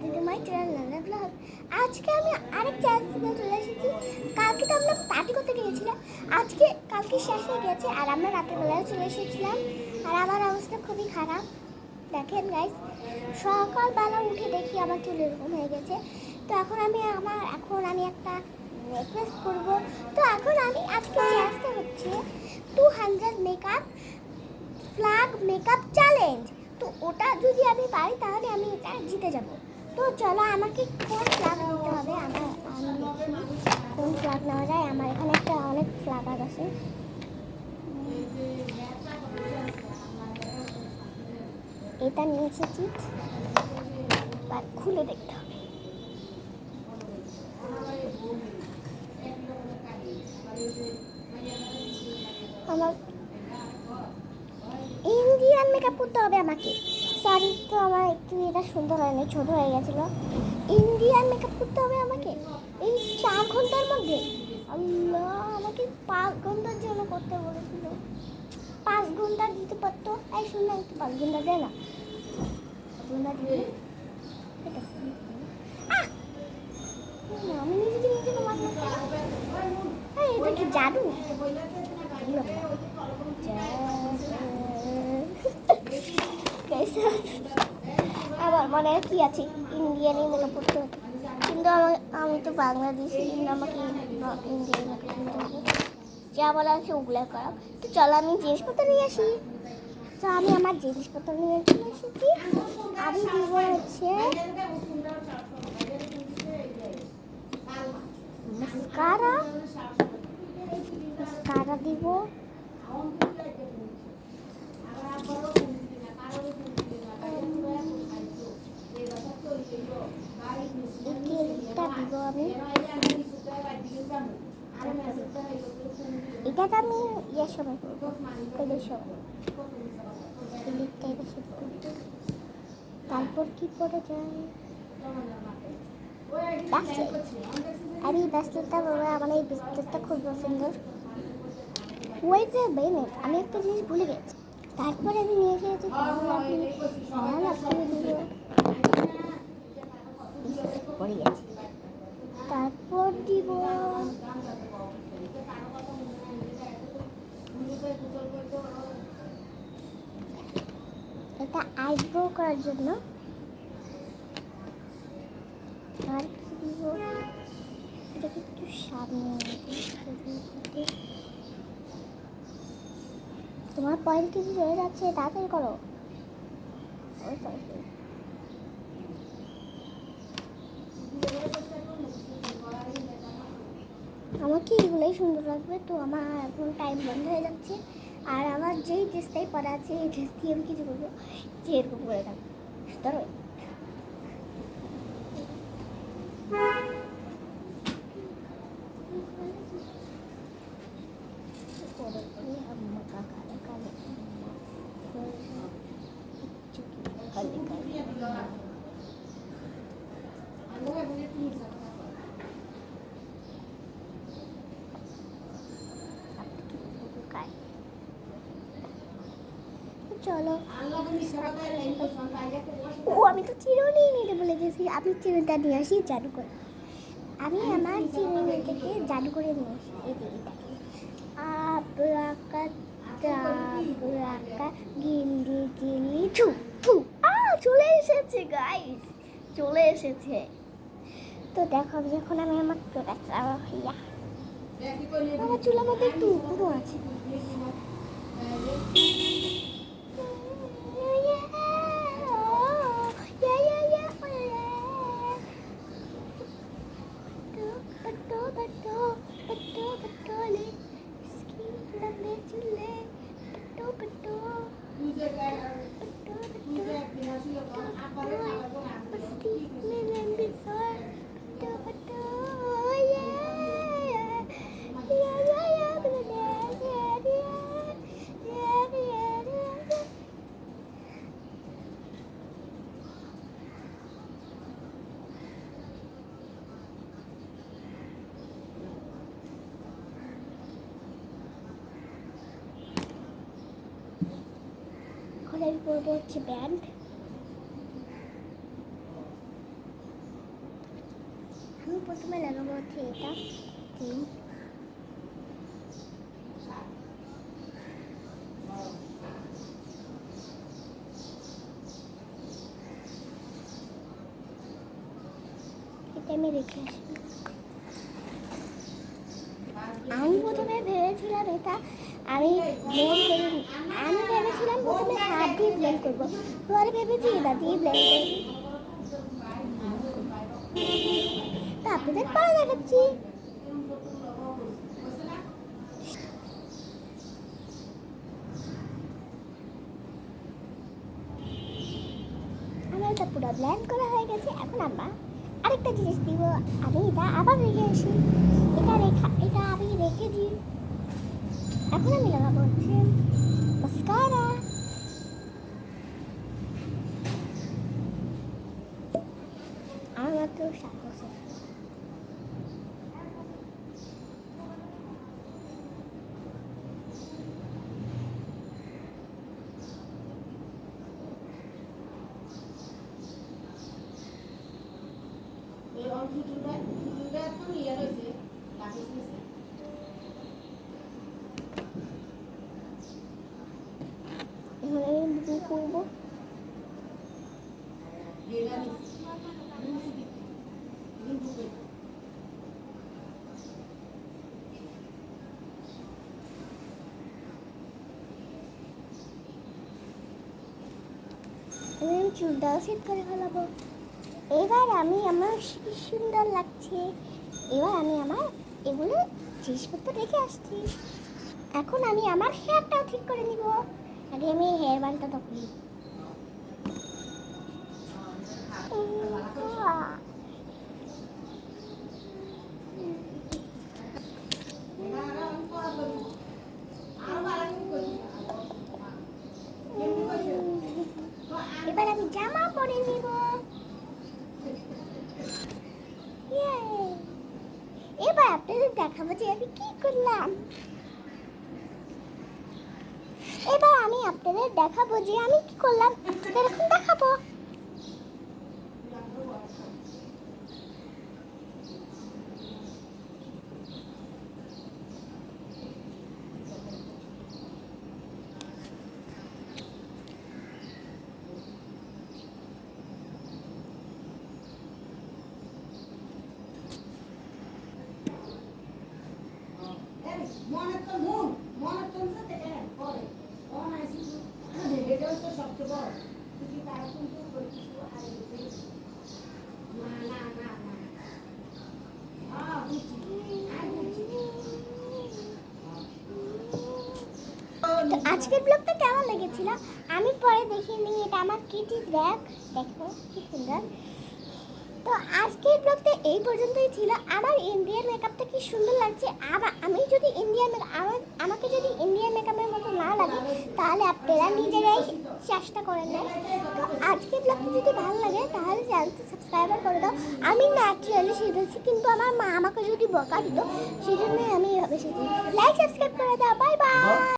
দিদিমাই channel blog. আজকে আমি আরেক চ্যানেল থেকে চলে এসেছি। কালকে তো আমরা পার্টি করতে গিয়েছিলাম, কালকে শেষ হয়ে গেছে আর আমরা রাতের বেলায় চলে এসেছিলাম। আর আমার অবস্থা খুবই খারাপ, দেখেন গাইস। সকালবেলা উঠে দেখি আমার চুল এরকম হয়ে গেছে। তো এখন আমি একটা রিকোয়েস্ট করব। তো এখন আমি আজকে চ্যালেঞ্জটা হচ্ছে 200 মেকআপ ফ্ল্যাগ মেকআপ চ্যালেঞ্জ। তো ওটা যদি আমি পারি তাহলে আমি এটা জিতে যাব। তো চলো, আমাকে কোন ফ্ল্যাগ নিতে হবে, আমি দেখি কোন ফ্ল্যাগ নেওয়া যায়। আমার এখানে একটা অনেক ফ্ল্যাগ আছে। এটা নিয়ে এসেছি, খুলে দেখতে হবে। আমার ইন্ডিয়ান মেকআপ করতে হবে আমাকে। সরি, তো আমার একটু এটা সুন্দর হয়নি, ছোট হয়ে গেছিল। ইন্ডিয়ান মেকআপ করতে হবে আমাকে এই 4 ঘন্টার মধ্যে। আল্লাহ, আমাকে 5 ঘন্টার জন্য করতে বলেছিল। 5 ঘন্টা দিতে পারতো। এই শুন না, একটু 5 ঘন্টা দে না। আমি নিজেকে নিজে এটা কি জাদু? আমার মনে হয় কি আছে, ইন্ডিয়ানই মেকআপ করতে হতো, কিন্তু আমি তো বাংলাদেশি, আমাকে ইন্ডিয়ান মেকআপ করতে হবে। যা বলা আছে ওগুলো করা। তো চলো, আমি জিনিসপত্র নিয়ে আসি। তো আমি আমার জিনিসপত্র নিয়ে চলে এসেছি। আমি দিব হচ্ছে মাস্কারা দিব, আমি এটা আমি ইয়ের সময় করবো, তারপর কি পরে যায় আমি ব্যাসলেটটা বাবা, আমার এই ব্যাসলেটটা খুব সুন্দর। ওই যে বেনেট, আমি একটা জিনিস ভুলে গেছি। তারপরে আমি নিয়ে এসেছি পড়ে গেছি। তারপর দিব এটা আইব্রো করার জন্য। আর কি দিব, এটাকে একটু সামনে। তোমার পয়েন্ট কিছু চলে যাচ্ছে, তাড়াতাড়ি করো। আমাকে এগুলোই সুন্দর লাগবে। তো আমার এখন টাইম বন্ধ হয়ে যাচ্ছে। আর আমার যেই ড্রেসটাই পরা আছে, এই ড্রেস দিয়ে আমি কিছু করবো, যে এরকম করে থাকবো। ধরো, চলো। ও, আমি তো চিরুনি নিতে বলে গেছি। আমি চিরুনিটা নিয়ে আসি জাদু করে। আমি আমার চিরুনি থেকে জাদু করে নিয়ে আসি। এটাকে আবরাকা গিলি গিলি ছু ছু। চলে এসেছে গাইস, চলে এসেছে। তো দেখো, যখন আমি আমার চুলার মধ্যে একটু উপরও আছে। এখন আমি করবো হচ্ছে ব্যান্ড। প্রথমে লাগাবো হচ্ছে এটা তিন। এটা আমি রেখে আসি। আমি প্রথমে ভেবেছিলাম এটা আমি আমি ভেবেছিলাম প্রথমে হাত দিয়ে ব্লেন্ড করবো, পরে ভেবেছি এটা দিয়ে ব্লেন্ড করবো। তা আপনাদের পরে দেখাচ্ছি। আমার এটা পুরো ব্লেন্ড করা হয়ে গেছে। এখন আমরা আরেকটা জিনিস দিব। আমি এটা আবার রেখে আসি। এটা আমি রেখে দিই। এখন আমি লাগাবো হচ্ছে মাস্কারা। আমার মাত্র 7 বছর। এখন আমি বুক করবো। আমি চুলটাও সেট করে ফেলাবো। এবার আমি আমার কি সুন্দর লাগছে। এবার আমি আমার এগুলো জিনিসপত্র রেখে আসছি। এখন আমি আমার হেয়ারটাও ঠিক করে নিব। আগে আমি হেয়ার ব্যান্ডটা তখনই এবার আমি জামা পরে নিব। এবার আপনাদের দেখাবো যে আমি কি করলাম। এবার আমি আপনাদের দেখাবো যে আমি কি করলাম। আপনাদের এখন দেখাবো। তো আজকের ব্লগটা কেমন লেগেছিল আমি পরে দেখিয়ে নিই। এটা আমার কিটিস ব্যাগ, দেখো কি সুন্দর। তো আজকের ব্লগটা এই পর্যন্তই ছিল। আমার ইন্ডিয়ান মেকআপটা কি সুন্দর লাগছে। আমি যদি আমাকে যদি ইন্ডিয়ান মেকআপের মতো না লাগে তাহলে আপনারা নিজেরাই চেষ্টা করে নেন। তো আজকের ব্লগটা যদি ভালো লাগে তাহলে চ্যানেলটা সাবস্ক্রাইব করে দাও। আমি ন্যাচারালি শিখেছি, কিন্তু আমার মা আমাকে যদি বকা দিত সেই জন্যই আমি এভাবে শিখি। লাইক সাবস্ক্রাইব করে দাও। Bye bye.